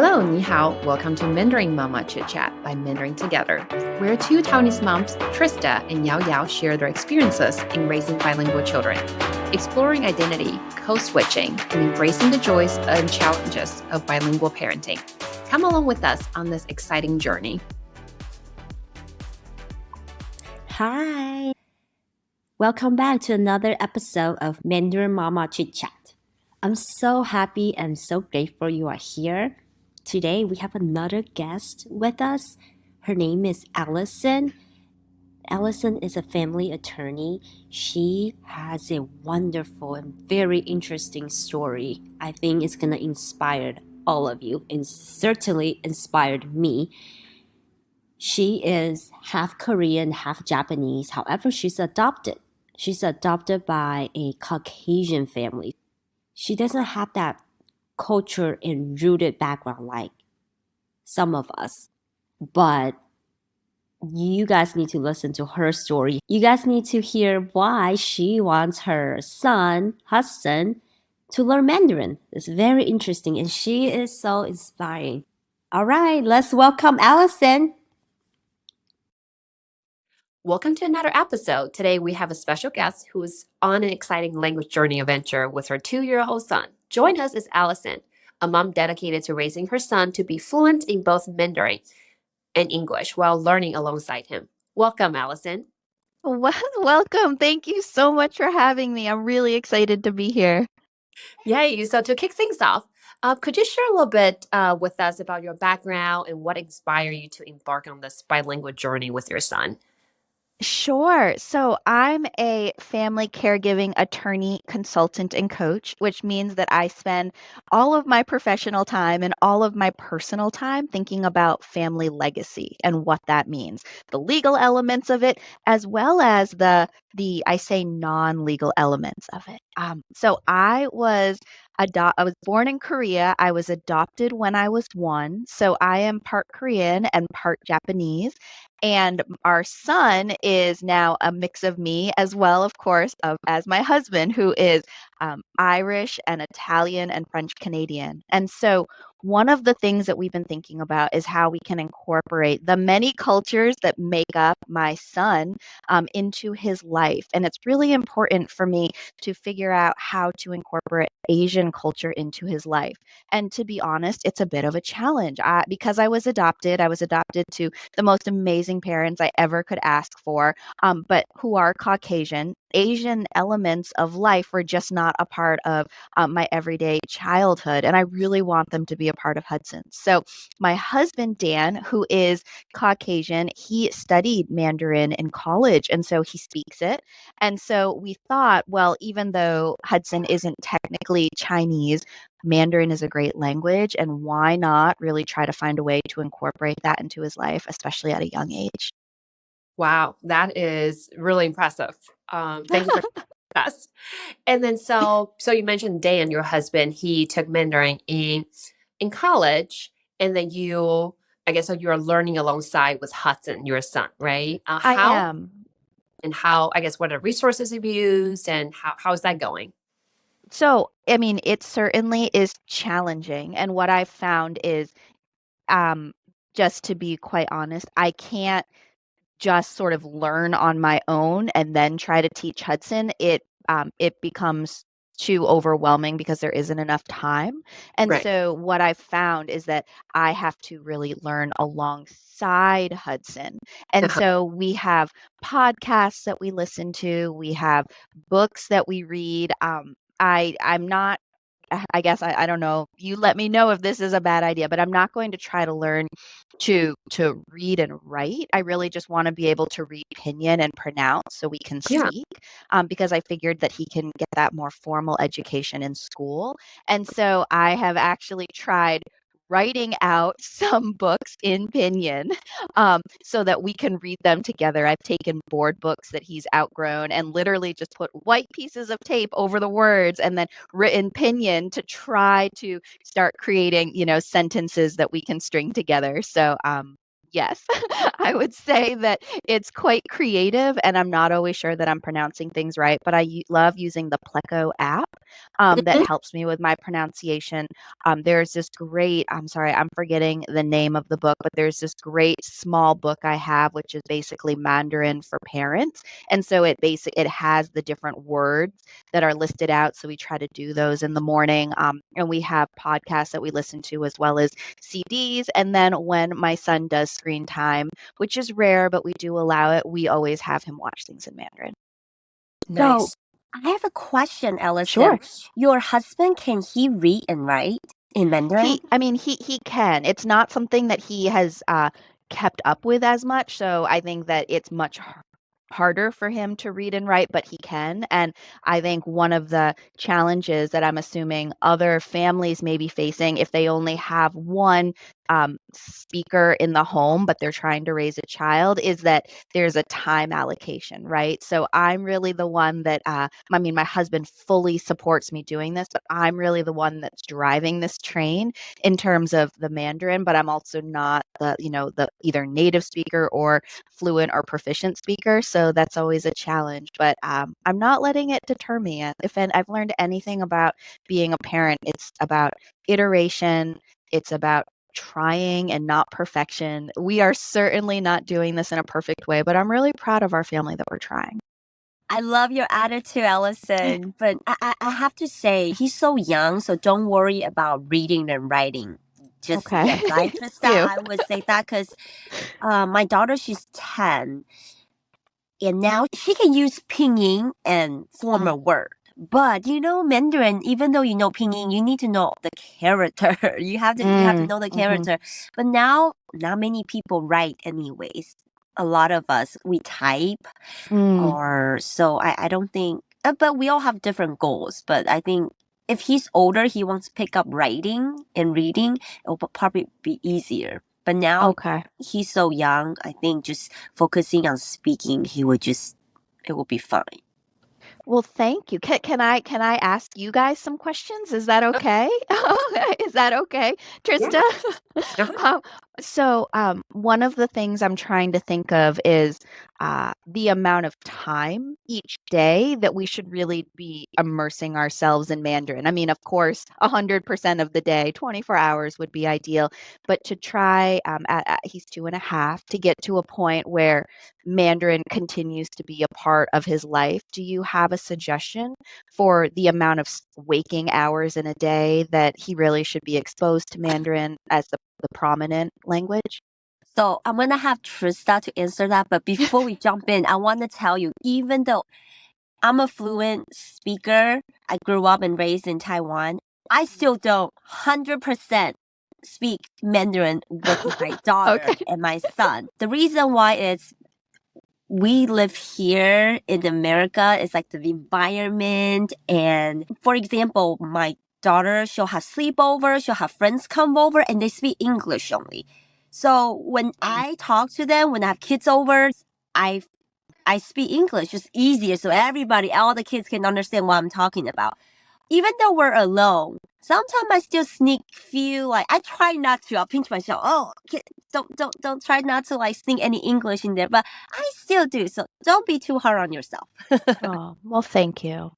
Hello, 你好. Welcome to Mandarin Mama Chit Chat by Mandarin Together, where two Taiwanese moms, Trista and Yao Yao, share their experiences in raising bilingual children, exploring identity, code switching, and embracing the joys and challenges of bilingual parenting. Come along with us on this exciting journey. Hi! Welcome back to another episode of Mandarin Mama Chit Chat. I'm so happy and so grateful you are here. Today we have another guest with us. Her name is Allison. Allison is a family attorney. She has a wonderful and very interesting story. I think it's going to inspire all of you and certainly inspired me. She is half Korean, half Japanese. However, she's adopted. She's adopted by a Caucasian family. She doesn't have that culture and rooted background like some of us. But you guys need to listen to her story. You guys need to hear why she wants her son, Hudson, to learn Mandarin. It's very interesting and she is so inspiring. All right, let's welcome Allison. Welcome to another episode. Today we have a special guest who is on an exciting language journey adventure with her 2-year-old son. Join us is Allison, a mom dedicated to raising her son to be fluent in both Mandarin and English while learning alongside him. Welcome, Allison. Well, welcome. Thank you so much for having me. I'm really excited to be here. Yay. So to kick things off, could you share a little bit with us about your background and what inspired you to embark on this bilingual journey with your son? Sure. So I'm a family caregiving attorney, consultant, and coach, which means that I spend all of my professional time and all of my personal time thinking about family legacy and what that means, the legal elements of it, as well as the I say non-legal elements of it. So I was born in Korea. I was adopted when I was 1. So I am part Korean and part Japanese. And our son is now a mix of me as well, of course, as my husband, who is Irish and Italian and French Canadian. And so one of the things that we've been thinking about is how we can incorporate the many cultures that make up my son into his life. And it's really important for me to figure out how to incorporate Asian culture into his life. And to be honest, it's a bit of a challenge. Because I was adopted to the most amazing parents I ever could ask for, but who are Caucasian. Asian elements of life were just not a part of my everyday childhood, and I really want them to be a part of Hudson. So my husband, Dan, who is Caucasian, he studied Mandarin in college, and so he speaks it. And so we thought, well, even though Hudson isn't technically Chinese, Mandarin is a great language, and why not really try to find a way to incorporate that into his life, especially at a young age? Wow, that is really impressive. Thank you for us. And then so you mentioned Dan, your husband, he took Mandarin in college, and then I guess so you're learning alongside with Hudson, your son, right? I am. How, I guess, what are resources you've used and how's that going? So, I mean, it certainly is challenging. And what I've found is, um, just to be quite honest, I can't just sort of learn on my own and then try to teach Hudson. It becomes too overwhelming because there isn't enough time. And Right. so what I've found is that I have to really learn alongside Hudson. And Uh-huh. so we have podcasts that we listen to, we have books that we read. I'm not I guess I don't know. You let me know if this is a bad idea, but I'm not going to try to learn to read and write. I really just want to be able to read pinyin and pronounce so we can Yeah. speak, because I figured that he can get that more formal education in school. And so I have actually tried writing out some books in pinyin, so that we can read them together. I've taken board books that he's outgrown and literally just put white pieces of tape over the words and then written pinyin to try to start creating, sentences that we can string together. So Yes, I would say that it's quite creative, and I'm not always sure that I'm pronouncing things right, but I love using the Pleco app that Mhm. helps me with my pronunciation. There's this great, I'm sorry, I'm forgetting the name of the book, but there's this great small book I have, which is basically Mandarin for parents. And so it has the different words that are listed out. So we try to do those in the morning. And we have podcasts that we listen to as well as CDs. And then when my son does screen time, which is rare, but we do allow it, we always have him watch things in Mandarin. So Nice. I have a question, Sure. Allison. Your husband, can he read and write in Mandarin? He can. It's not something that he has kept up with as much, so I think that it's much harder for him to read and write, but he can. And I think one of the challenges that I'm assuming other families may be facing if they only have one speaker in the home, but they're trying to raise a child, is that there's a time allocation, right? So I'm really the one that, I mean, my husband fully supports me doing this, but I'm really the one that's driving this train in terms of the Mandarin, but I'm also not the either native speaker or fluent or proficient speaker. So that's always a challenge, but I'm not letting it deter me. If I've learned anything about being a parent, it's about iteration. It's about trying and not perfection. We are certainly not doing this in a perfect way, but I'm really proud of our family that we're trying. I love your attitude, Allison. But I have to say, he's so young, so don't worry about reading and writing just Okay. yet. Right, Thank Trista? you. I would say that because my daughter, she's 10, and now she can use pinyin and form a word. But Mandarin, even though you know pinyin, you need to know the character. You have to know the Mm-hmm. character. But now not many people write anyways. A lot of us we type, Mm, or so I don't think, but we all have different goals. But I think if he's older, he wants to pick up writing and reading, it will probably be easier. But now okay. he's so young, I think just focusing on speaking, it will be fine. Well, thank you. Can I ask you guys some questions? Is that okay? Is that okay, Yeah. Trista? Uh-huh. um, one of the things I'm trying to think of is the amount of time each day that we should really be immersing ourselves in Mandarin. I mean, of course, 100% of the day, 24 hours would be ideal, but to try he's 2.5 to get to a point where Mandarin continues to be a part of his life. Do you have a suggestion for the amount of waking hours in a day that he really should be exposed to Mandarin as the prominent language? So I'm gonna have Trista to answer that. But before we jump in, I want to tell you, even though I'm a fluent speaker, I grew up and raised in Taiwan, I still don't 100% speak Mandarin with my daughter Okay. and my son. The reason why is we live here in America. It's like the environment. And for example, my daughter, she'll have sleepover, she'll have friends come over, and they speak English only. So when I talk to them, when I have kids over, I I speak English just easier, so all the kids can understand what I'm talking about. Even though we're alone, sometimes I still feel like I try not to. I'll pinch myself. Oh, don't try not to like sneak any English in there, but I still do. So don't be too hard on yourself. Oh, well, thank you.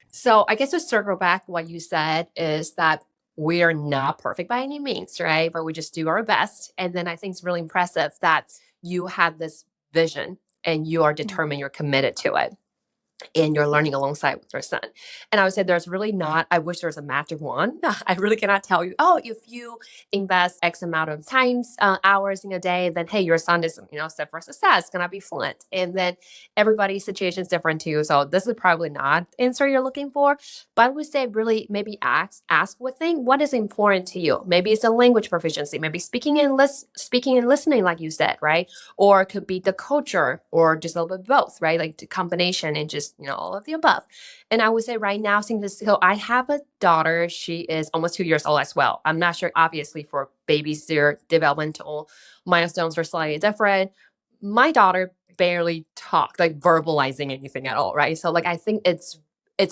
So I guess to circle back, what you said is that we are not perfect by any means, right? But we just do our best. And then I think it's really impressive that you had this vision and you are determined, you're committed to it, and you're learning alongside with your son. And I would say there's really not, I wish there was a magic wand. I really cannot tell you, oh, if you invest X amount of times, hours in a day, then hey, your son is, set for success, gonna be fluent. And then everybody's situation is different too. So this is probably not the answer you're looking for. But I would say really maybe ask what is important to you. Maybe it's a language proficiency, maybe speaking and listening, like you said, right? Or it could be the culture or just a little bit both, right? Like the combination and just, all of the above. And I would say right now, so I have a daughter. She is almost 2 years old as well. I'm not sure, obviously, for babies, their developmental milestones are slightly different. My daughter barely talked, like verbalizing anything at all, right? So like I think it's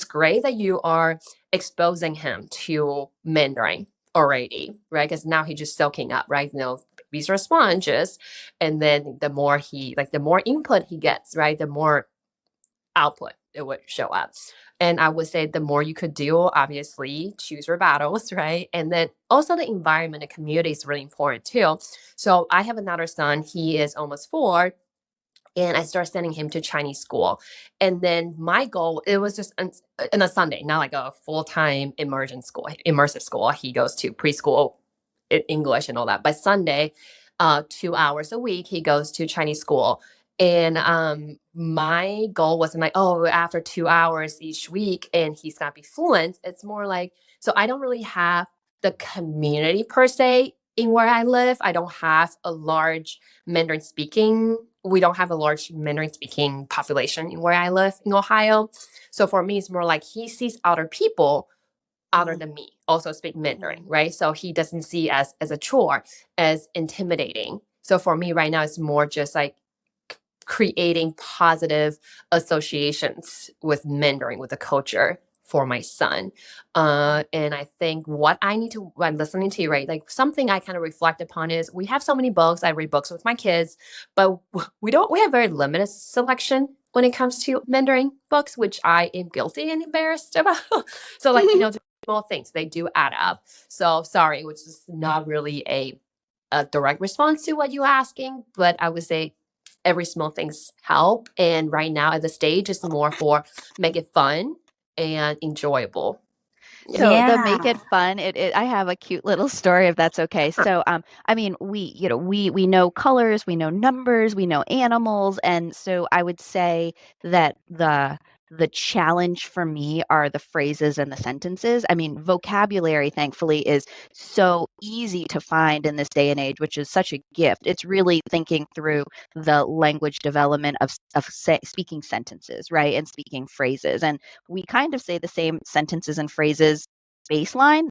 great that you are exposing him to Mandarin already, right? Because now he's just soaking up, right? these are sponges. And then the more the more input he gets, right, the more output it would show up. And I would say the more you could do, obviously, choose your battles, right? And then also the environment and community is really important too. So I have another son, he is almost 4, and I started sending him to Chinese school. And then my goal, it was just on a Sunday, not like a full-time immersive school. He goes to preschool English and all that. But Sunday, 2 hours a week, he goes to Chinese school. And my goal wasn't like, oh, after 2 hours each week and he's gonna be fluent. It's more like, so I don't really have the community per se in where I live. I don't have a large Mandarin speaking. We don't have a large Mandarin speaking population in where I live in Ohio. So for me, it's more like he sees other people other than me also speak Mandarin, right? So he doesn't see as a chore, as intimidating. So for me right now, it's more just like creating positive associations with Mandarin, with the culture for my son. And I think what I need to, I'm listening to you, right? Like something I kind of reflect upon is we have so many books. I read books with my kids, but we have very limited selection when it comes to Mandarin books, which I am guilty and embarrassed about. So like, the small things, they do add up. So sorry, which is not really a direct response to what you're asking, but I would say every small things help. And right now at the stage is more for make it fun and enjoyable. So the Yeah. make it fun, I have a cute little story if that's okay. So I mean we know colors, we know numbers, we know animals, and so I would say that the challenge for me are the phrases and the sentences. I mean, vocabulary thankfully is so easy to find in this day and age, which is such a gift. It's really thinking through the language development of speaking sentences, right? And speaking phrases. And we kind of say the same sentences and phrases baseline,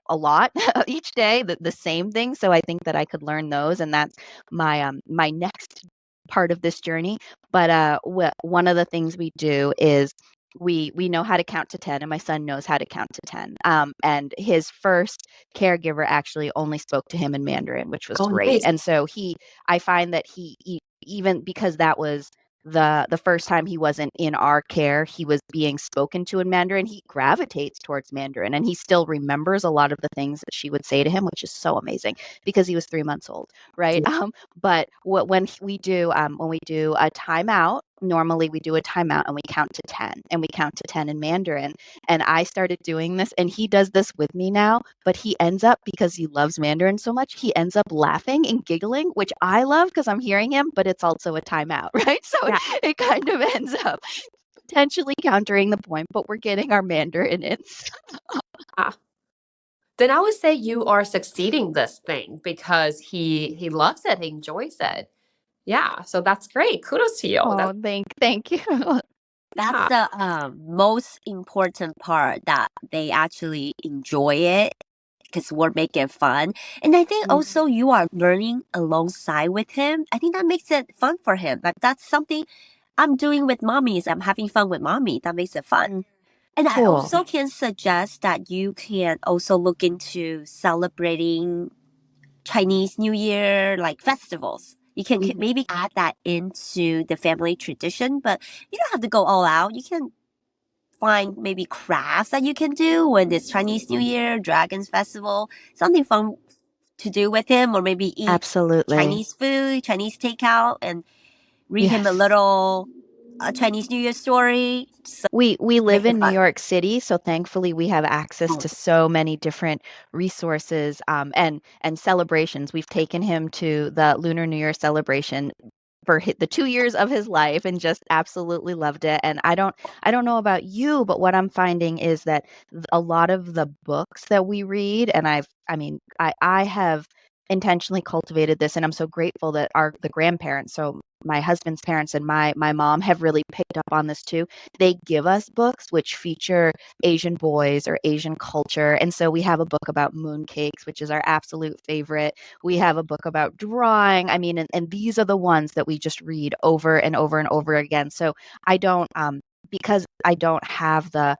a lot each day, the same thing. So I think that I could learn those, and that's my next part of this journey. But one of the things we do is we know how to count to 10, and my son knows how to count to 10. And his first caregiver actually only spoke to him in Mandarin, which was Oh, great. nice. And so I find that he even because that was the first time he wasn't in our care, he was being spoken to in Mandarin. He gravitates towards Mandarin, and he still remembers a lot of the things that she would say to him, which is so amazing because he was 3 months old, right? But when we do a timeout, normally we do a timeout and we count to 10, and we count to 10 in Mandarin. And I started doing this, and he does this with me now, but he ends up, because he loves Mandarin so much, he ends up laughing and giggling, which I love because I'm hearing him, but it's also a timeout, right? So Yeah. it kind of ends up potentially countering the point, but we're getting our Mandarin in. Ah. Then I would say you are succeeding this thing because he loves it, he enjoys it. Yeah, so that's great. Kudos to you. Oh, thank you. That's Yeah. the most important part, that they actually enjoy it because we're making fun. And I think also you are learning alongside with him. I think that makes it fun for him. Like that's something I'm doing with mommies. I'm having fun with mommy. That makes it fun. And I Cool. also can suggest that you can also look into celebrating Chinese New Year like festivals. You can maybe add that into the family tradition, but you don't have to go all out. You can find maybe crafts that you can do when it's Chinese New Year, Dragons Festival, something fun to do with him, or maybe eat Absolutely. Chinese food, Chinese takeout, and read him a Yes. little Chinese New Year story. So We live make it in New fun. York City, so thankfully we have access to so many different resources and celebrations. We've taken him to the Lunar New Year celebration for the 2 years of his life and just absolutely loved it. And I don't know about you, but what I'm finding is that a lot of the books that we read, and I have intentionally cultivated this, and I'm so grateful that the grandparents, so my husband's parents and my mom, have really picked up on this too. They give us books which feature Asian boys or Asian culture. And so we have a book about mooncakes, which is our absolute favorite. We have a book about drawing. I mean, and these are the ones that we just read over and over and over again. So I don't because I don't have the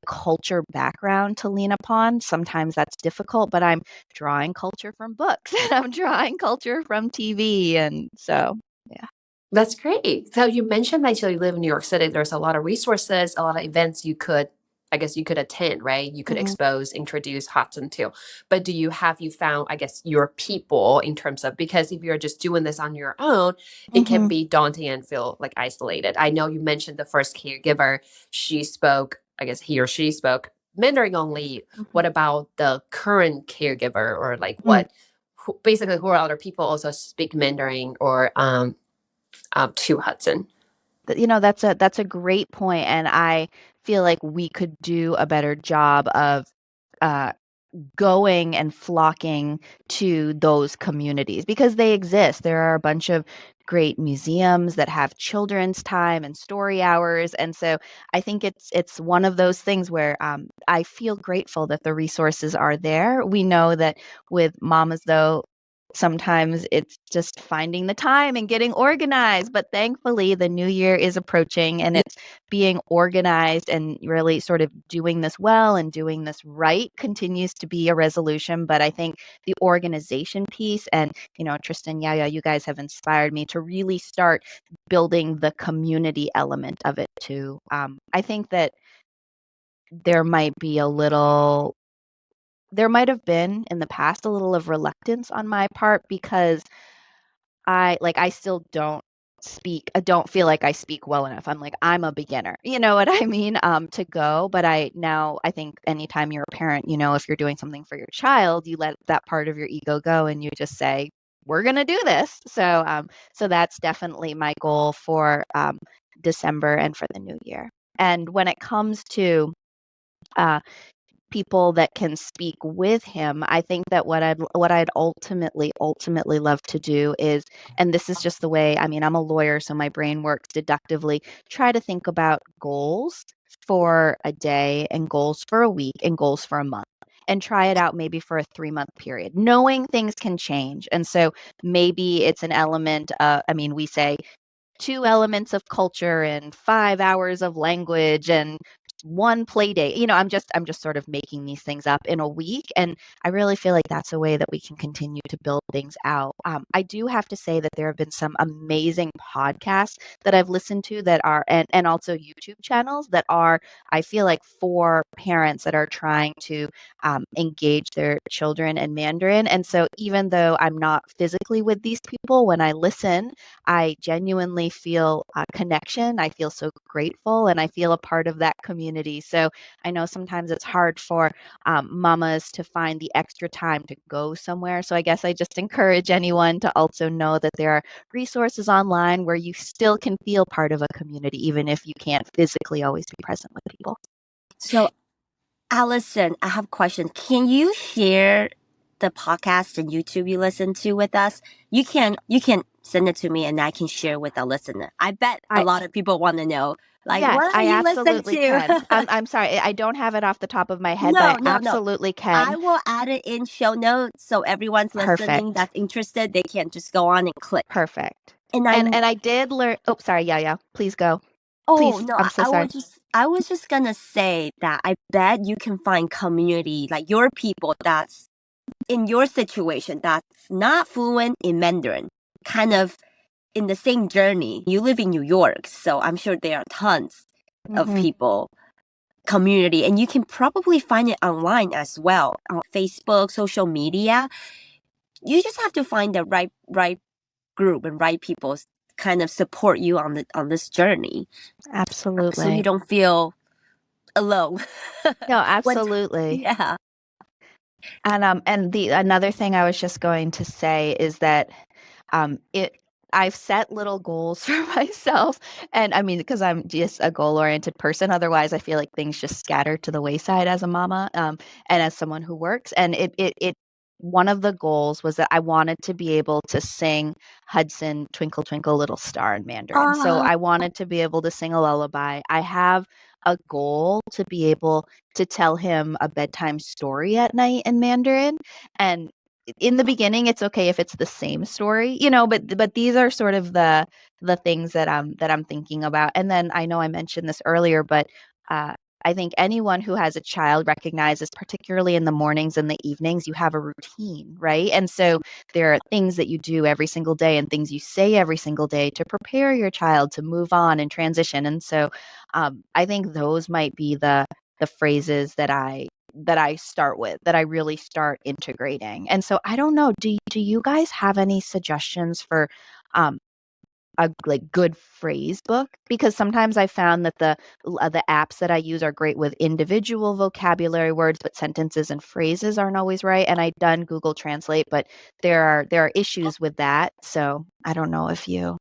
culture background to lean upon, sometimes that's difficult, but I'm drawing culture from books and I'm drawing culture from TV. And so, yeah. That's great. So you mentioned that you live in New York City. There's a lot of resources, a lot of events I guess you could attend, right? You could Mhm. expose, introduce Hudson to. But have you found, I guess, your people in terms of, because if you're just doing this on your own, it can Mhm. be daunting and feel like isolated. I know you mentioned the first caregiver, she spoke, I guess he or she spoke Mandarin only. Mhm. What about the current caregiver, or like Mm. basically who are other people also speak Mandarin or to Hudson? That's a great point, and I feel like we could do a better job of uh, going and flocking to those communities because they exist. There are a bunch of great museums that have children's time and story hours, and so I think it's one of those things where I feel grateful that the resources are there. We know that with mamas, though, sometimes it's just finding the time and getting organized. But thankfully, the new year is approaching and it's being organized and really sort of doing this well and doing this right continues to be a resolution. But I think the organization piece and, Tristan, Yaya, you guys have inspired me to really start building the community element of it too. I think that there might be there might have been in the past a little of reluctance on my part because I still I don't feel like I speak well enough. I'm like, I'm a beginner. You know what I mean? To go. But I think anytime you're a parent, if you're doing something for your child, you let that part of your ego go and you just say, we're gonna do this. So that's definitely my goal for December and for the new year. And when it comes to uh, people that can speak with him, I think that what I'd ultimately love to do is, and this is just the way, I mean, I'm a lawyer, so my brain works deductively, try to think about goals for a day and goals for a week and goals for a month. And try it out maybe for a 3-month period, knowing things can change. And so maybe it's an element, I mean, we say 2 elements of culture and 5 hours of language and 1 play date. I'm just sort of making these things up in a week, and I really feel like that's a way that we can continue to build things out. I do have to say that there have been some amazing podcasts that I've listened to that are and also YouTube channels that are, I feel like, for parents that are trying to engage their children in Mandarin. And so even though I'm not physically with these people, when I listen, I genuinely feel a connection. I feel so grateful and I feel a part of that community. So I know sometimes it's hard for mamas to find the extra time to go somewhere. So I guess I just encourage anyone to also know that there are resources online where you still can feel part of a community, even if you can't physically always be present with people. So, Allison, I have a question. Can you share the podcast and YouTube you listen to with us? You can send it to me and I can share with the listener. I bet a I lot of people want to know, like, Yes, what are I you listening absolutely can. to? I'm sorry, I don't have it off the top of my head, but No, I no, no. absolutely I can. will add it in show notes so everyone's listening Perfect. that's interested, they can just go on and click. Perfect. And And I did learn. Oh, sorry, yeah. Please go. oh Please. no, I'm so I sorry. was just gonna say that I bet you can find community like your people that's in your situation that's not fluent in Mandarin, kind of in the same journey. You live in New York, so I'm sure there are tons of Hmm. people, community, and you can probably find it online as well on Facebook, social media. You just have to find the right group and right people kind of support you on this journey, so you Absolutely. don't feel alone. No, when absolutely. yeah. And the another thing I was just going to say is that it I've set little goals for myself, and I mean because I'm just a goal-oriented person. Otherwise, I feel like things just scatter to the wayside as a mama, and as someone who works. And it one of the goals was that I wanted to be able to sing Hudson Twinkle Twinkle Little Star in Mandarin. So uh, I wanted to be able to sing a lullaby. I have a goal to be able to tell him a bedtime story at night in Mandarin. And in the beginning, it's okay if it's the same story, but these are sort of the things that I'm thinking about. And then I know I mentioned this earlier, but uh, I think anyone who has a child recognizes, particularly in the mornings and the evenings, you have a routine, right? And so there are things that you do every single day and things you say every single day to prepare your child to move on and transition. And so I think those might be the phrases that I start with, that I really start integrating. And so I don't know, do you guys have any suggestions for um a like good phrase book? Because sometimes I found that the apps that I use are great with individual vocabulary words, but sentences and phrases aren't always right. And I've done Google Translate, but there are issues with that. So I don't know if you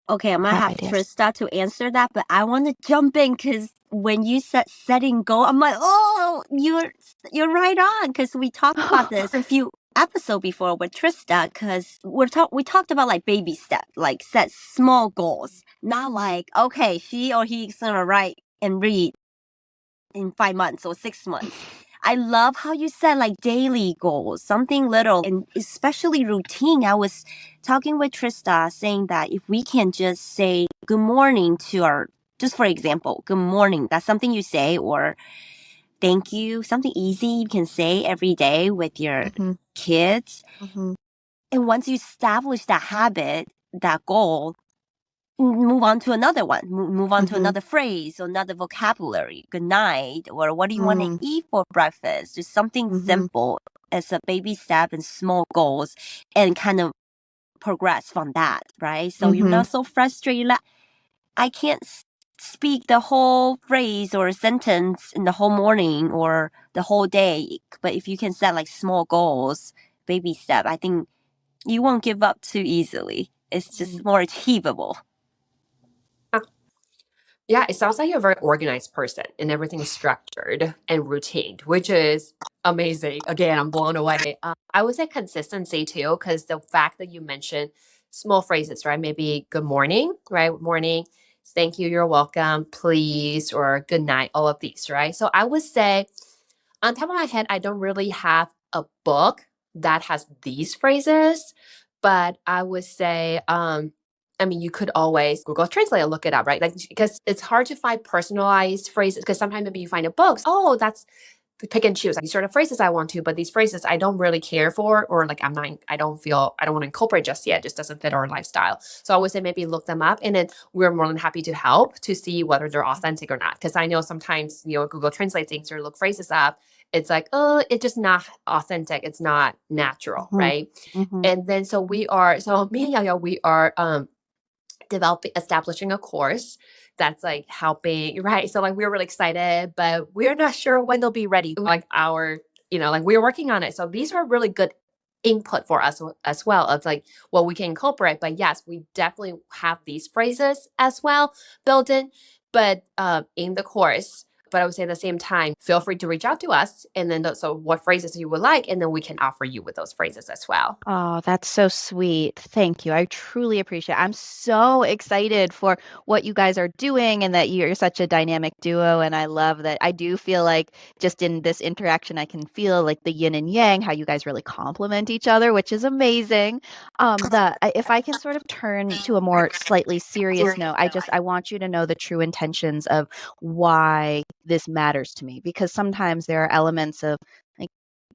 Okay, I might have have ideas. Trista to answer that, but I want to jump in because when you said setting goal, I'm like, oh, you're right on, because we talked about this a few episodes before with Trista, because we talked about like baby steps, like set small goals, not like okay, she or he's gonna write and read in 5 months or 6 months. I love how you said like daily goals, something little, and especially routine. I was talking with Trista saying that if we can just say good morning to just for example, good morning, that's something you say, or thank you, something easy you can say every day with your kids. And once you establish that habit, that goal, move on to another one, move on to another phrase or another vocabulary, good night, or what do you want to eat for breakfast, just something simple as a baby step and small goals, and kind of progress from that, right? So you're not so frustrated like, I can't speak the whole phrase or sentence in the whole morning or the whole day. But if you can set like small goals, baby step, I think you won't give up too easily. It's just more achievable. Yeah, it sounds like you're a very organized person and everything is structured and routine, which is amazing. Again, I'm blown away. I would say consistency too, because the fact that you mentioned small phrases, right? Maybe good morning, right? Morning, thank you, you're welcome, please, or good night, all of these, right? So I would say, on top of my head, I don't really have a book that has these phrases, but I would say, I mean, you could always Google Translate and look it up, right? Like, because it's hard to find personalized phrases. Because sometimes maybe you find a book, oh, that's pick and choose. Like, these sort of phrases I want to, but these phrases I don't really care for, or like I don't feel, I don't want to incorporate just yet. It just doesn't fit our lifestyle. So I would say maybe look them up, and then we're more than happy to help to see whether they're authentic or not. Because I know sometimes, Google Translate things or look phrases up, it's like, oh, it's just not authentic. It's not natural, right? And then so me and Yaya, we are establishing a course that's like helping, right? So like we're really excited, but we're not sure when they'll be ready. Like like we're working on it. So these are really good input for us as well of like what we can incorporate. But yes, we definitely have these phrases as well built in, but in the course. But I would say at the same time, feel free to reach out to us, and then so what phrases you would like, and then we can offer you with those phrases as well. Oh, that's so sweet. Thank you. I truly appreciate it. I'm so excited for what you guys are doing and that you're such a dynamic duo. And I love that. I do feel like just in this interaction, I can feel like the yin and yang, how you guys really complement each other, which is amazing. If I can sort of turn to a more slightly serious note, I want you to know the true intentions of why this matters to me, because sometimes there are elements of like,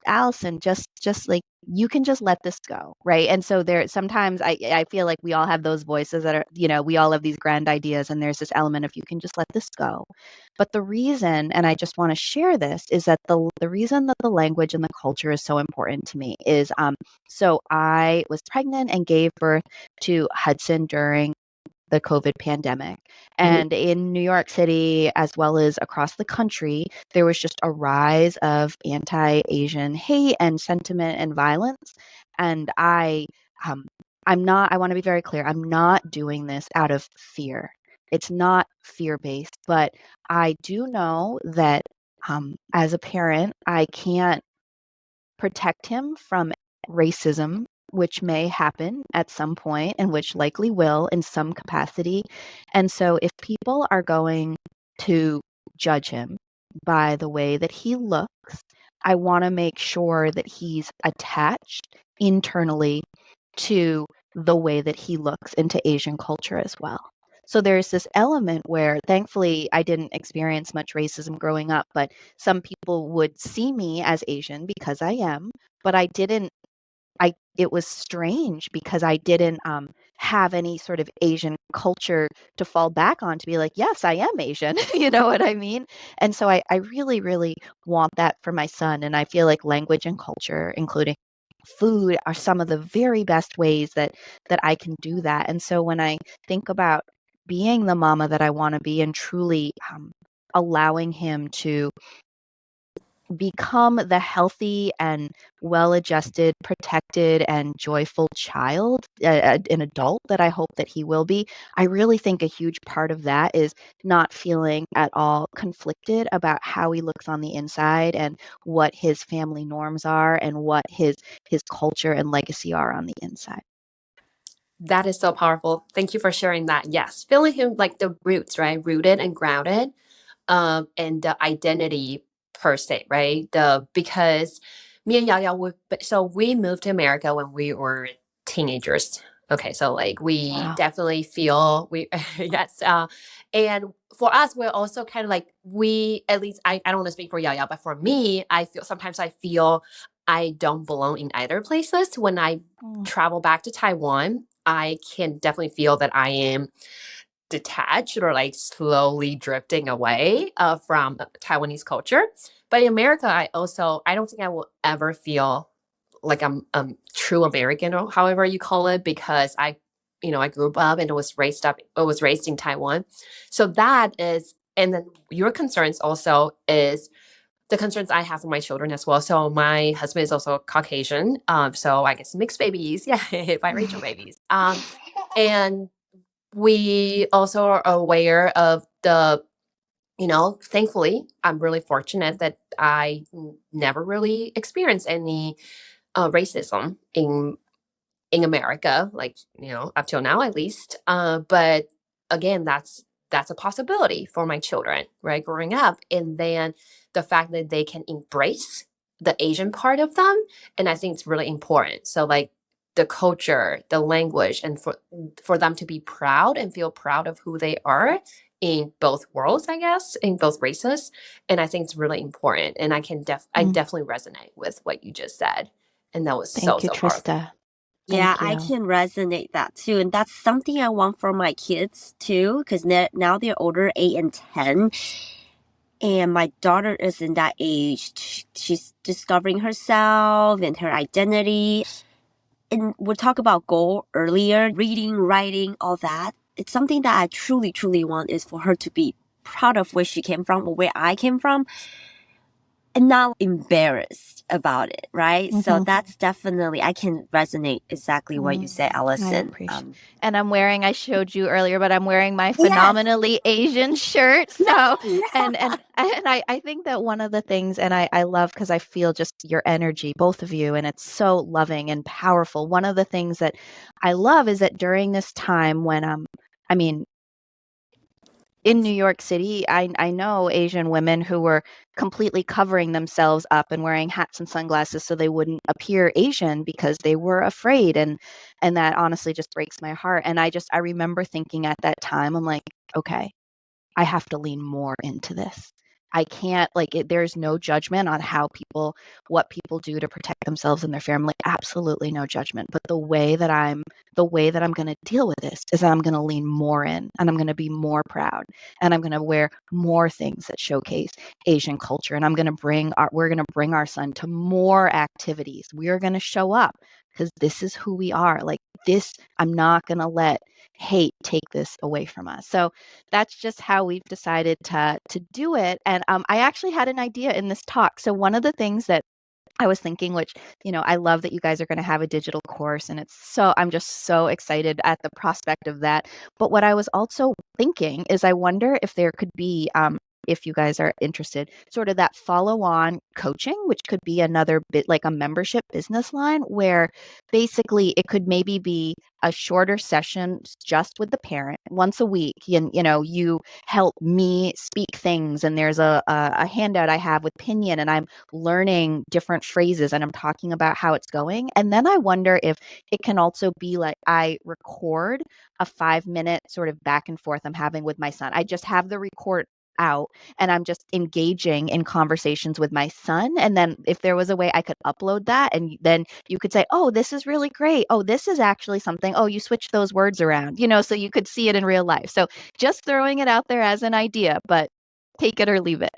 Allison, just like you can just let this go, right? And so there sometimes I feel like we all have those voices that are, we all have these grand ideas, and there's this element of you can just let this go. But the reason, and I just want to share this, is that the reason that the language and the culture is so important to me is so I was pregnant and gave birth to Hudson during the COVID pandemic. And in New York City, as well as across the country, there was just a rise of anti-Asian hate and sentiment and violence. And I want to be very clear, I'm not doing this out of fear. It's not fear-based, but I do know that as a parent, I can't protect him from racism, which may happen at some point and which likely will in some capacity. And so, if people are going to judge him by the way that he looks, I want to make sure that he's attached internally to the way that he looks into Asian culture as well. So there's this element where thankfully I didn't experience much racism growing up, but some people would see me as Asian because I am, but I didn't it was strange because I didn't have any sort of Asian culture to fall back on to be like, yes, I am Asian. You know what I mean? And so I really, really want that for my son. And I feel like language and culture, including food, are some of the very best ways that I can do that. And so when I think about being the mama that I want to be and truly allowing him to become the healthy and well-adjusted, protected, and joyful child, an adult that I hope that he will be, I really think a huge part of that is not feeling at all conflicted about how he looks on the inside and what his family norms are and what his culture and legacy are on the inside. That is so powerful. Thank you for sharing that. Yes, feeling him like the roots, right? Rooted and grounded, and the identity per se, right? The because me and Yaya we moved to America when we were teenagers. Okay, so like we Wow. definitely feel we yes, and for us we're also kind of like we at least I don't want to speak for Yaya, but for me I feel sometimes I feel I don't belong in either places. When I Mm. travel back to Taiwan, I can definitely feel that I am detached or like slowly drifting away from Taiwanese culture. But in America, I don't think I will ever feel like I'm true American or however you call it because I grew up and was raised in Taiwan. So that is, and then your concerns also is the concerns I have for my children as well. So my husband is also Caucasian, so I guess mixed babies, yeah, biracial babies, and we also are aware of thankfully, I'm really fortunate that I never really experienced any racism in America, like, up till now at least. But again, that's a possibility for my children, right? Growing up. And then the fact that they can embrace the Asian part of them. And I think it's really important. So like the culture, the language, and for them to be proud and feel proud of who they are in both worlds, I guess, in both races. And I think it's really important. And I Mm. definitely resonate with what you just said. And that was so, Thank you, so powerful. Trista. Yeah, Thank I you. can resonate that too. And that's something I want for my kids too, because now they're older, 8 and 10. And my daughter is in that age. She's discovering herself and her identity. And we'll talk about goal earlier, reading, writing, all that. It's something that I truly, truly want is for her to be proud of where she came from or where I came from and not embarrassed about it, right? So Mhm. that's definitely, I can resonate exactly what you said, I Allison. appreciate. And I showed you earlier, but I'm wearing my Yes. phenomenally Asian shirt. So, Yeah. and I think that one of the things, and I love because I feel just your energy, both of you, and it's so loving and powerful. One of the things that I love is that during this time when I mean, in New York City, I know Asian women who were completely covering themselves up and wearing hats and sunglasses so they wouldn't appear Asian because they were afraid, and that honestly just breaks my heart. And I remember thinking at that time, I'm like, okay, I have to lean more into this. I can't there's no judgment on what people do to protect themselves and their family. Absolutely no judgment. But the way that I'm going to deal with this is that I'm going to lean more in and I'm going to be more proud and I'm going to wear more things that showcase Asian culture and we're going to bring our son to more activities. We are going to show up because this is who we are. Like this, I'm not going to let hate take this away from us. So that's just how we've decided to do it. And I actually had an idea in this talk. So one of the things that I was thinking, which, I love that you guys are going to have a digital course and I'm just so excited at the prospect of that. But what I was also thinking is I wonder if there could be if you guys are interested, sort of that follow-on coaching, which could be another bit like a membership business line where basically it could maybe be a shorter session just with the parent once a week. And, you help me speak things, and there's a handout I have with Pinion, and I'm learning different phrases and I'm talking about how it's going. And then I wonder if it can also be like I record a 5-minute sort of back and forth I'm having with my son. I just have the record out and I'm just engaging in conversations with my son. And then if there was a way I could upload that, and then you could say, oh, this is really great. Oh, this is actually something. Oh, you switched those words around, so you could see it in real life. So just throwing it out there as an idea, but take it or leave it.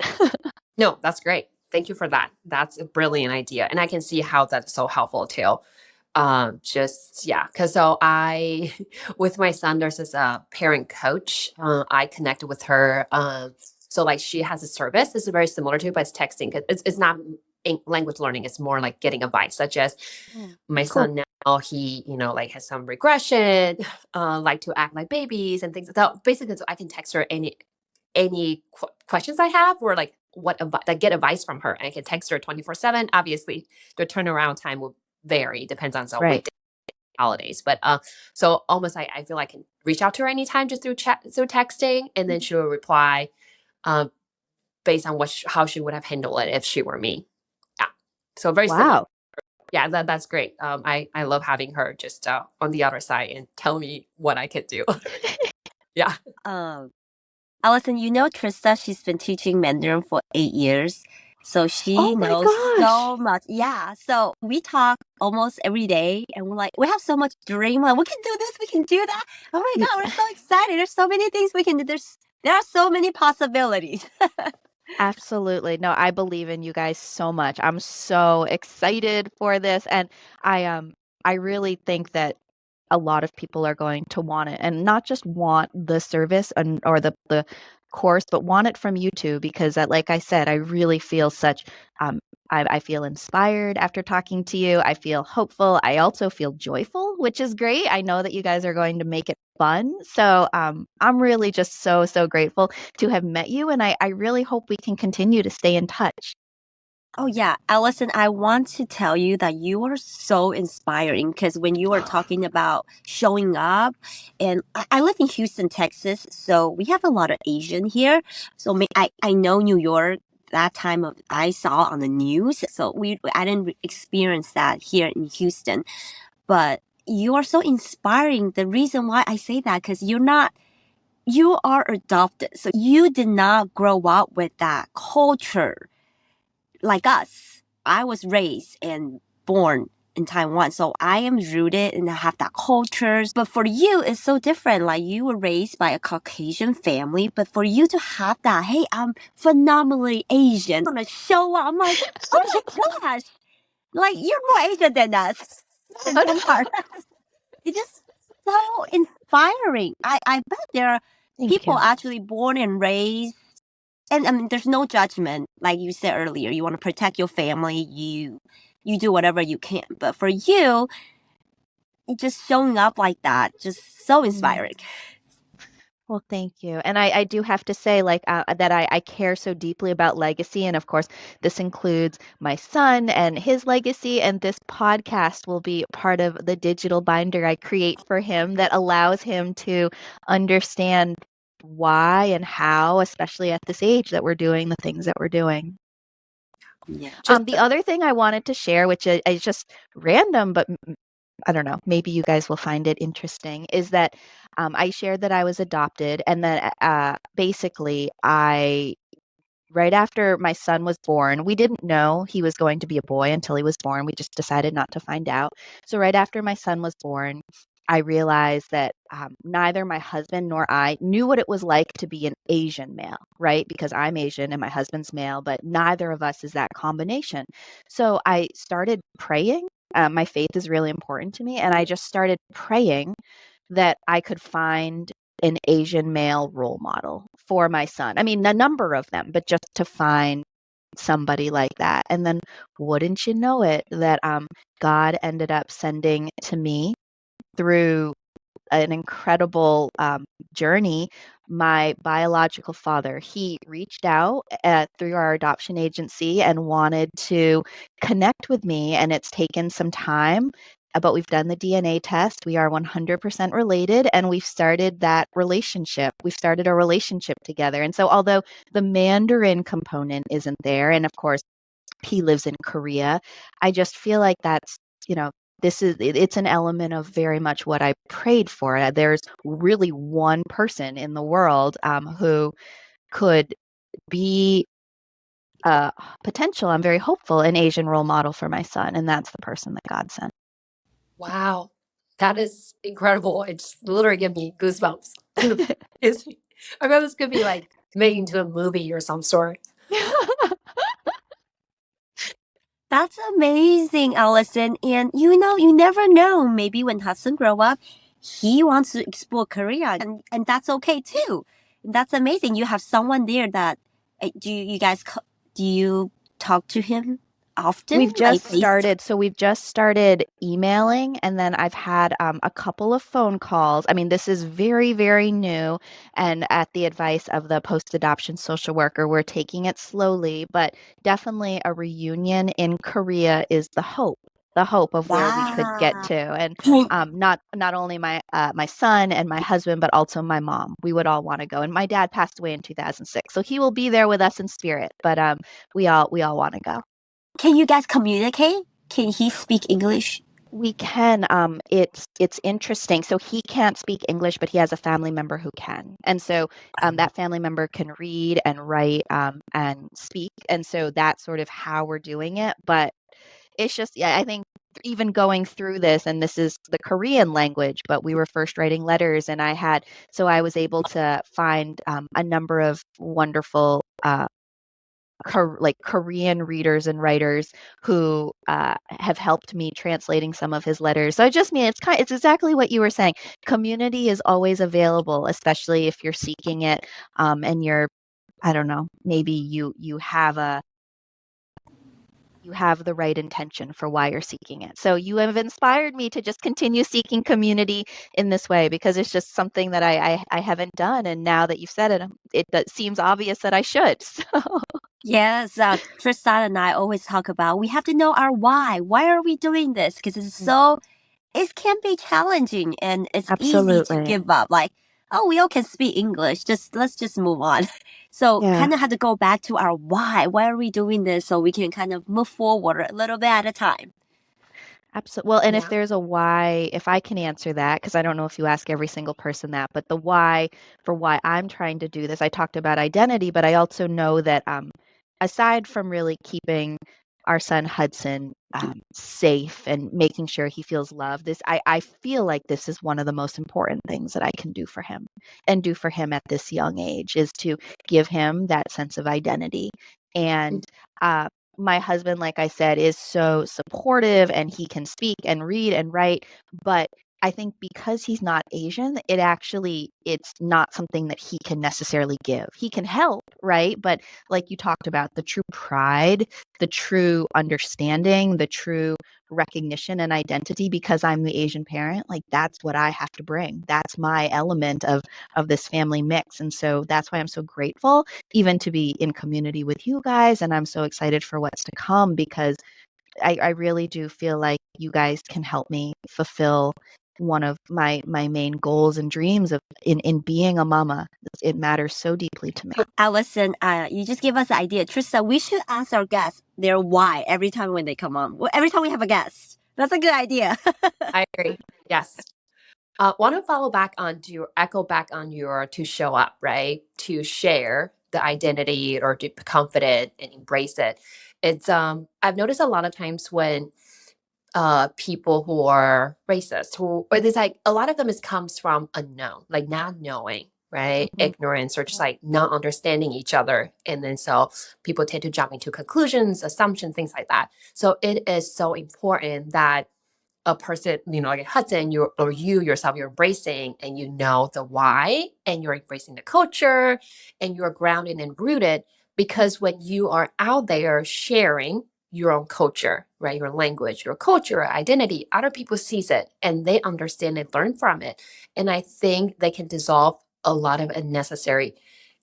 No, that's great. Thank you for that. That's a brilliant idea. And I can see how that's so helpful too. Because so I, with my son, there's this parent coach. I connected with her. So like she has a service. This is very similar to, but it's texting. 'Cause it's not language learning. It's more like getting advice, such as my Cool. son now, he, like has some regression, like to act like babies and things. So basically, so I can text her any questions I have, or like like get advice from her. And I can text her 24/7. Obviously, the turnaround time will vary, depends on Right. weekday holidays. But so almost I feel I can reach out to her anytime just through chat, through texting, and then she'll reply uh, based on how she would have handled it if she were me. Yeah. So very similar. Wow. Yeah, that's great. I love having her just on the other side and tell me what I could do. Yeah. Um, Allison, Trista, she's been teaching Mandarin for 8 years. So she Oh my knows gosh. so much. Yeah. So we talk almost every day and we're like, we have so much dream. Like, we can do this, we can do that. Oh my Y- God, we're so excited. There's so many things we can do. There are so many possibilities. Absolutely. No, I believe in you guys so much. I'm so excited for this. And I really think that a lot of people are going to want it, and not just want the service or the course, but want it from you too, because like I said, I really feel such um I feel inspired after talking to you. I feel hopeful. I also feel joyful, which is great. I know that you guys are going to make it fun. So I'm really just so grateful to have met you, and I really hope we can continue to stay in touch. Oh, yeah. Allison, I want to tell you that you are so inspiring because when you were talking about showing up, and I live in Houston, Texas, so we have a lot of Asian here. So I know New York. That time of I saw on the news, so I didn't experience that here in Houston. But you are so inspiring. The reason why I say that because you are adopted, so you did not grow up with that culture like us. I was raised and born in Taiwan, so I am rooted and I have that cultures. But for you, it's so different. Like you were raised by a Caucasian family, but for you to have that, hey, I'm phenomenally Asian, I'm gonna show up. I'm like, oh my gosh, like you're more Asian than us. That's so hard. It's just so inspiring. I bet there are Thank people you. actually born and raised and I mean, there's no judgment, like you said earlier. You want to protect your family. You do whatever you can. But for you, just showing up like that, just so Mm. inspiring. Well, thank you. And I do have to say, like, that I care so deeply about legacy. And of course, this includes my son and his legacy. And this podcast will be part of the digital binder I create for him that allows him to understand why and how, especially at this age, that we're doing the things that we're doing. Yeah. The other thing I wanted to share, which is just random, but I don't know, maybe you guys will find it interesting, is that I shared that I was adopted. And then basically, right after my son was born, we didn't know he was going to be a boy until he was born. We just decided not to find out. So, right after my son was born, I realized that neither my husband nor I knew what it was like to be an Asian male, right? Because I'm Asian and my husband's male, but neither of us is that combination. So I started praying. My faith is really important to me. And I just started praying that I could find an Asian male role model for my son. I mean, a number of them, but just to find somebody like that. And then wouldn't you know it, that God ended up sending to me through an incredible journey. My biological father, he reached out through our adoption agency and wanted to connect with me, and it's taken some time. But we've done the DNA test. We are 100% related, and we've started that relationship. We've started a relationship together. And so, although the Mandarin component isn't there, and of course, he lives in Korea, I just feel like that's, you know, it's an element of very much what I prayed for. There's really one person in the world who could be potential. I'm very hopeful, an Asian role model for my son, and that's the person that God sent. Wow. That is incredible. It's literally giving me goosebumps. I bet this could be like made into a movie or some sort. That's amazing, Allison. And you never know. Maybe when Hudson grow up, he wants to explore Korea, and that's okay too. That's amazing. You have someone there that do you talk to him often? We've just started. So we've just started emailing, and then I've had a couple of phone calls. I mean, this is very, very new. And at the advice of the post-adoption social worker, we're taking it slowly, but definitely a reunion in Korea is the hope of where we could get to. And not only my son and my husband, but also my mom. We would all want to go. And my dad passed away in 2006, so he will be there with us in spirit. But we all want to go. Can you guys communicate? Can he speak English? We can. It's interesting. So he can't speak English, but he has a family member who can, and so that family member can read and write and speak, and so that's sort of how we're doing it. But it's just, yeah, I think even going through this, and this is the Korean language, but we were first writing letters, and I was able to find a number of wonderful Korean readers and writers who have helped me translating some of his letters. So I just mean it's exactly what you were saying. Community is always available, especially if you're seeking it, and you're, I don't know, maybe you have the right intention for why you're seeking it. So you have inspired me to just continue seeking community in this way, because it's just something that I haven't done, and now that you've said it, it seems obvious that I should. So. Yes, Tristan and I always talk about we have to know our why. Why are we doing this? Because it can be challenging and it's easy to Absolutely. give up. Like, oh, we all can speak English. Let's just move on. So Yeah. kind of have to go back to our why. Why are we doing this? So we can kind of move forward a little bit at a time. Absolutely. Well, and if Yeah. there's a why, if I can answer that, because I don't know if you ask every single person that, but the why for why I'm trying to do this, I talked about identity, but I also know that aside from really keeping our son Hudson safe and making sure he feels loved, I feel like this is one of the most important things that I can do for him and do for him at this young age, is to give him that sense of identity. And uh, my husband, like I said, is so supportive, and he can speak and read and write. But I think because he's not Asian, it's not something that he can necessarily give. He can help, right? But like you talked about, the true pride, the true understanding, the true recognition and identity, because I'm the Asian parent, like that's what I have to bring. That's my element of this family mix. And so that's why I'm so grateful even to be in community with you guys. And I'm so excited for what's to come, because I really do feel like you guys can help me fulfill one of my main goals and dreams in being a mama. It matters so deeply to me. Allison, you just gave us the idea. Trista, we should ask our guests their why every time when they come on. Every time we have a guest. That's a good idea. I agree. Yes. Want to echo back on your to show up, right? To share the identity or to be confident and embrace it. It's I've noticed a lot of times when people who are racist, or there's like a lot of them comes from unknown, like not knowing, right? Ignorance, or just like not understanding each other. And then so people tend to jump into conclusions, assumptions, things like that. So it is so important that a person, like Hudson, you yourself, you're embracing, and you know the why, and you're embracing the culture, and you're grounded and rooted. Because when you are out there sharing your own culture, right? Your language, your culture, identity. Other people sees it and they understand and learn from it. And I think they can dissolve a lot of unnecessary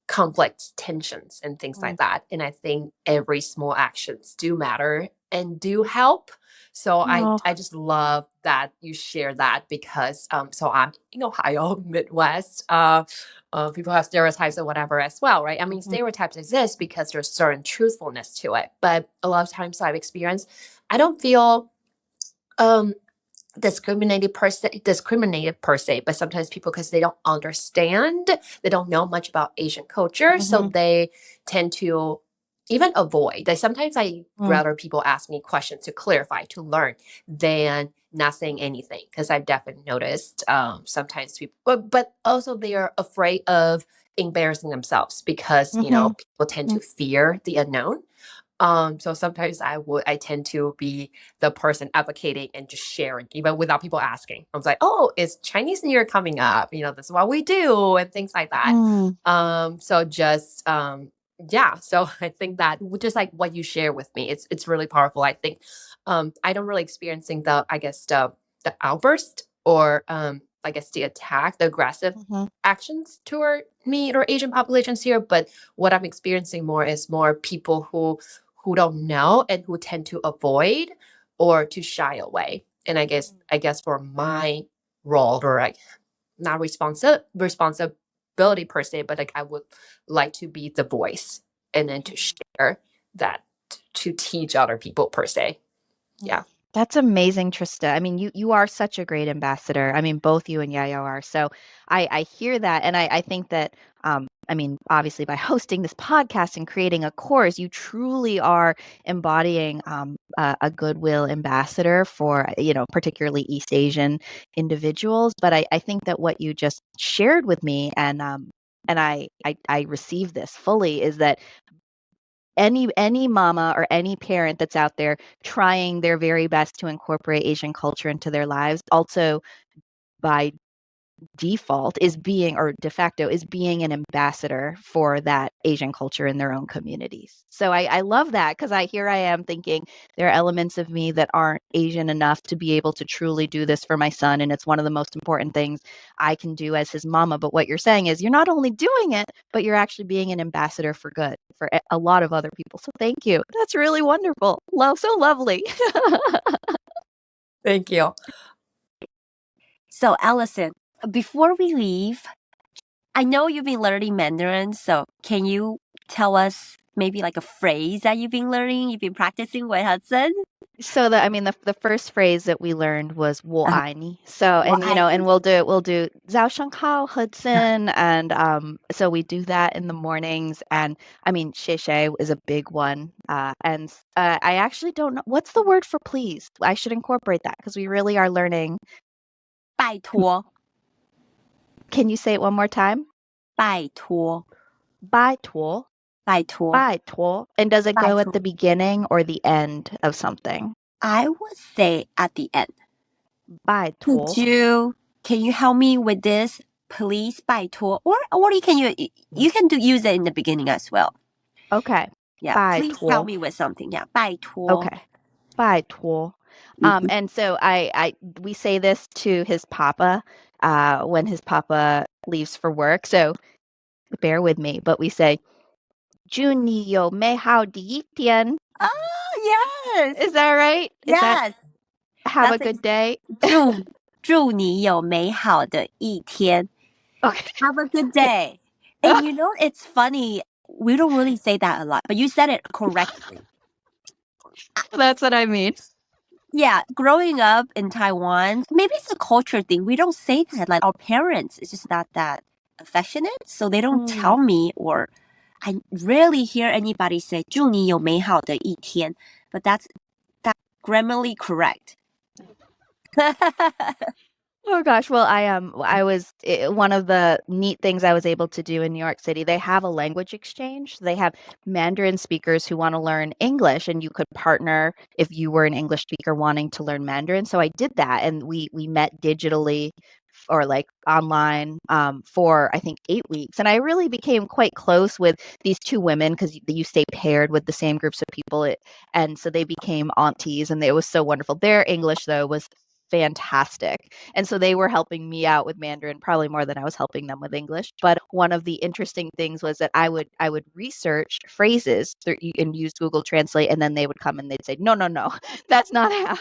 conflicts, tensions, and things Mm. like that. And I think every small actions do matter and do help. So Oh. I just love that you share that because so I'm in Ohio, Midwest. People have stereotypes or whatever as well, right? I mean, Mhm. stereotypes exist because there's certain truthfulness to it. But a lot of times I've experienced, I don't feel um discriminated per se, but sometimes people, because they don't understand, they don't know much about Asian culture, so Mhm. they tend to even avoid. Like sometimes I Mm. rather people ask me questions to clarify, to learn, than not saying anything, because I've definitely noticed sometimes people, but also they are afraid of embarrassing themselves because Mhm. people tend Mhm. to fear the unknown. So sometimes I tend to be the person advocating and just sharing, even without people asking. I was like, oh, it's Chinese New Year coming up. This is what we do and things like that. Mm. So just yeah. So I think that just like what you share with me, it's really powerful. I think I don't really experiencing the I guess the outburst or I guess the attack, the aggressive Mhm. actions toward me or Asian populations here, but what I'm experiencing more is more people who don't know and who tend to avoid or to shy away. And I guess for my role, or like not responsibility per se, but like I would like to be the voice and then to share that to teach other people per se. Yeah. That's amazing, Trista. I mean, you are such a great ambassador. I mean, both you and Yayo are. So I hear that, and I think that I mean, obviously, by hosting this podcast and creating a course, you truly are embodying a goodwill ambassador for particularly East Asian individuals. But I think that what you just shared with me, and I receive this fully, is that any mama or any parent that's out there trying their very best to incorporate Asian culture into their lives also by default is being, or de facto is being, an ambassador for that Asian culture in their own communities. So I love that, because I am thinking there are elements of me that aren't Asian enough to be able to truly do this for my son, and it's one of the most important things I can do as his mama. But what you're saying is you're not only doing it, but you're actually being an ambassador for good for a lot of other people. So thank you. That's really wonderful. So lovely. Thank you. So, Allison, before we leave, I know you've been learning Mandarin, so can you tell us maybe like a phrase that you've been learning, you've been practicing with Hudson? So the first phrase that we learned was "我 Uh, 爱你." So, and and we'll do 早上好 Hudson, and so we do that in the mornings. And I mean, 谢谢 is a big one. And I actually don't know what's the word for please. I should incorporate that because we really are learning. 拜托, Can you say it one more time? 拜托,拜托,拜托,拜托. And does it go at 拜托. the beginning or the end of something? I would say at the end. 拜 Could 托. can you help me with this, please? 拜托. Or you can use it in the beginning as well. Okay. Yeah, 拜 please 托. help me with something. Yeah, 拜托. Okay. 拜托. And so we say this to his papa when his papa leaves for work. So bear with me, but we say, 祝你有美好的一天. Oh, yes. Is that right? Is that Yes. have a That's good day? 祝你有美好的一天. Okay. Have a good day. And it's funny. We don't really say that a lot, but you said it correctly. That's what I mean. Yeah, growing up in Taiwan, maybe it's a culture thing. We don't say that. Like our parents, it's just not that affectionate, so they don't tell me, or I rarely hear anybody say 祝你有美好的一天. But that's grammarly correct. Oh gosh, well I was one of the neat things I was able to do in New York City. They have a language exchange. They have Mandarin speakers who want to learn English, and you could partner if you were an English speaker wanting to learn Mandarin. So I did that, and we met digitally or like online for I think 8 weeks. And I really became quite close with these two women because you stay paired with the same groups of people. And so they became aunties, and it was so wonderful. Their English, though, was fantastic. And so they were helping me out with Mandarin probably more than I was helping them with English. But one of the interesting things was that I would research phrases and use Google Translate, and then they would come and they'd say, no, no, no, that's not how,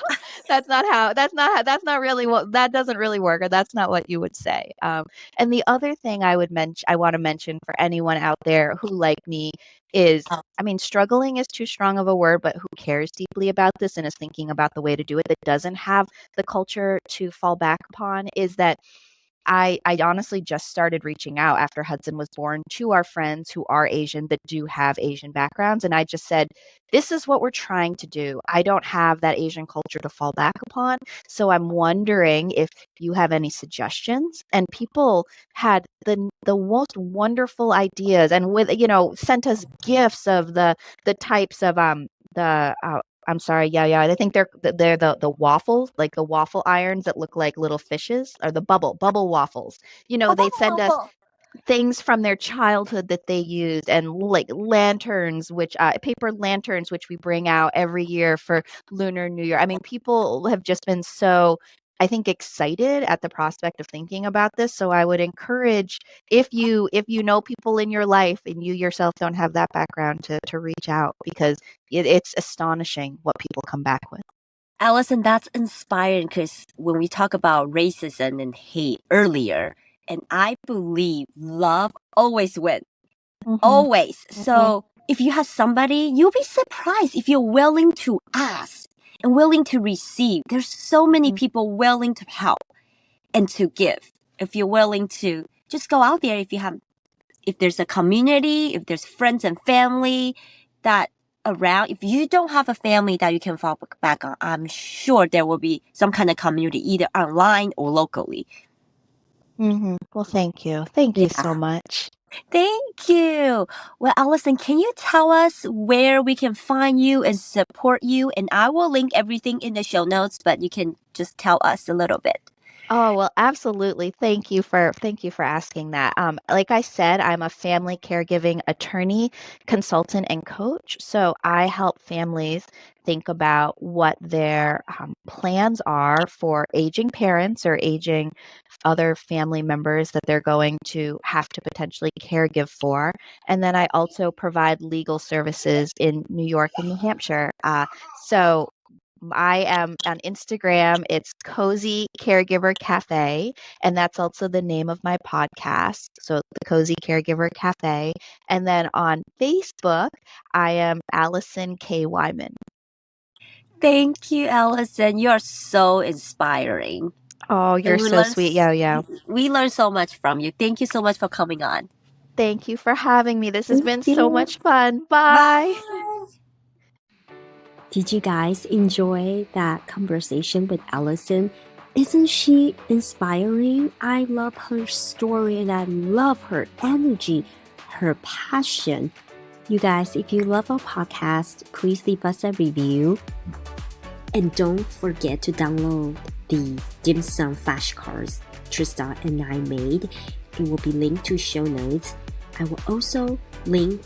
that's not really what, that doesn't really work, or that's not what you would say. And the other thing I want to mention for anyone out there who, like me, is, I mean, struggling is too strong of a word, but who cares deeply about this and is thinking about the way to do it that doesn't have the culture to fall back upon, is that I honestly just started reaching out after Hudson was born to our friends who are Asian that do have Asian backgrounds. And I just said, this is what we're trying to do. I don't have that Asian culture to fall back upon. So I'm wondering if you have any suggestions. And people had the most wonderful ideas, and with, sent us gifts of the types of the I'm sorry, yeah. I think they're the waffles, like the waffle irons that look like little fishes, or the bubble waffles. They'd send us things from their childhood that they used, and like lanterns, which paper lanterns, which we bring out every year for Lunar New Year. I mean, people have just been so, I think, excited at the prospect of thinking about this. So I would encourage, if you know people in your life and you yourself don't have that background, to reach out, because it's astonishing what people come back with. Allison, that's inspiring, because when we talk about racism and hate earlier, and I believe love always wins. Always. So if you have somebody, you'll be surprised if you're willing to ask and willing to receive. There's so many people willing to help and to give. If you're willing to just go out there, if there's a community, if there's friends and family that around, if you don't have a family that you can fall back on, I'm sure there will be some kind of community either online or locally. Well, thank you. Thank you so much. Thank you. Well, Allison, can you tell us where we can find you and support you? And I will link everything in the show notes, but you can just tell us a little bit. Oh, well, absolutely. Thank you for asking that. Like I said, I'm a family caregiving attorney, consultant, and coach. So I help families think about what their plans are for aging parents or aging other family members that they're going to have to potentially caregive for. And then I also provide legal services in New York and New Hampshire. So I am on Instagram. It's Cozy Caregiver Cafe, and that's also the name of my podcast. So the Cozy Caregiver Cafe. And then on Facebook, I am Allison K. Wyman. Thank you, Allison. You are so inspiring. Oh, you're so sweet, Yo. We learned so much from you. Thank you so much for coming on. Thank you for having me. This has been so much fun. Bye. Did you guys enjoy that conversation with Allison? Isn't she inspiring? I love her story and I love her energy, her passion. You guys, if you love our podcast, please leave us a review. And don't forget to download the dim sum flashcards Trista and I made. It will be linked to show notes. I will also link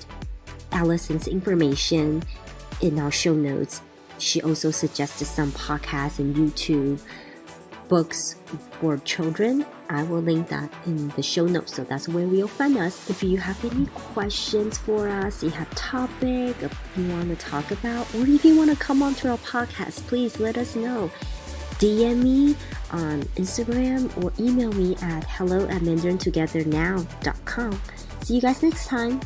Allison's information in our show notes. She also suggested some podcasts and YouTube books for children. I will link that in the show notes, so that's where you'll find us. If you have any questions for us, you have topic you want to talk about, or if you want to come onto our podcast, please let us know. DM me on Instagram or email me at hello@mandarintogethernow.com. See you guys next time.